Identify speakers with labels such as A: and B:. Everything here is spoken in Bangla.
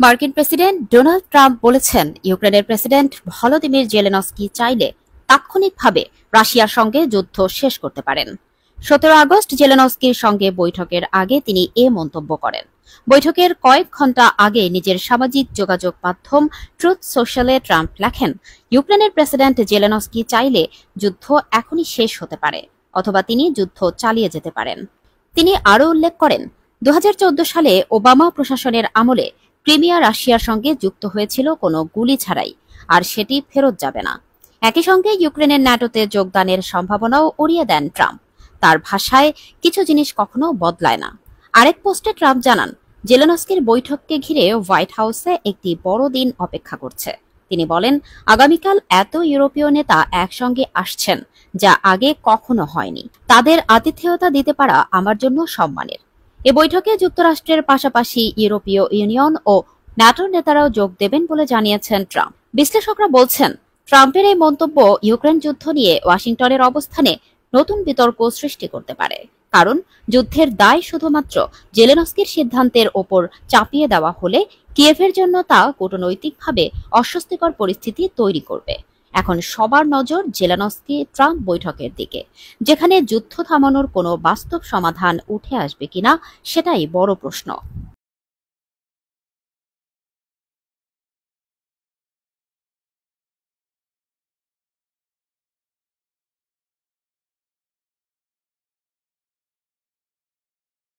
A: মার্কিন প্রেসিডেন্ট ডোনাল্ড ট্রাম্প বলেছেন, ইউক্রেনের প্রেসিডেন্ট ভলোদিমির জেলেনস্কি চাইলে তাৎক্ষণিকভাবে রাশিয়ার সঙ্গে যুদ্ধ শেষ করতে পারেন। 17 আগস্ট জেলেনস্কির সঙ্গে বৈঠকের আগে তিনি এ মন্তব্য করেন। বৈঠকের কয়েক ঘণ্টা আগে নিজের সামাজিক যোগাযোগ মাধ্যম ট্রুথ সোশ্যালে ট্রাম্প লেখেন, ইউক্রেনের প্রেসিডেন্ট জেলেনস্কি চাইলে যুদ্ধ এখনই শেষ হতে পারে, অথবা তিনি যুদ্ধ চালিয়ে যেতে পারেন। তিনি আরও উল্লেখ করেন, 2014 সালে ওবামা প্রশাসনের আমলে ক্রিমিয়া রাশিয়ার সঙ্গে যুক্ত হয়েছিল কোনো গুলি ছাড়াই, আর সেটি ফেরত যাবে না। একই সঙ্গে ইউক্রেনের ন্যাটোতে যোগদানের সম্ভাবনাও উড়িয়ে দেন ট্রাম্প। তার ভাষায়, কিছু জিনিস কখনো বদলায় না। আরেক পোস্টে ট্রাম্প জানান, জেলেনস্কির বৈঠককে ঘিরে হোয়াইট হাউসে একটি বড় দিন অপেক্ষা করছে। তিনি বলেন, আগামীকাল এত ইউরোপীয় নেতা একসঙ্গে আসছেন, যা আগে কখনো হয়নি। তাদের আতিথেয়তা দিতে পারা আমার জন্য সম্মানের। এ বৈঠকে যুক্তরাষ্ট্রের পাশাপাশি ইউরোপীয় ইউনিয়ন ও ন্যাটোর নেতারাও যোগ দেবেন বলে জানিয়েছেন ট্রাম্প। বিশ্লেষকরা বলছেন, ট্রাম্পের এই মন্তব্য ইউক্রেন যুদ্ধ নিয়ে ওয়াশিংটনের অবস্থানে নতুন বিতর্ক সৃষ্টি করতে পারে। কারণ যুদ্ধের দায় শুধুমাত্র জেলেনস্কির সিদ্ধান্তের ওপর চাপিয়ে দেওয়া হলে কিয়েভের জন্য তা কূটনৈতিকভাবে অস্বস্তিকর পরিস্থিতি তৈরি করবে। এখন সবার নজর জেলেনস্কি ট্রাম্প বৈঠকের দিকে, যেখানে যুদ্ধ থামানোর কোনো বাস্তব সমাধান উঠে আসবে কিনা সেটাই বড় প্রশ্ন।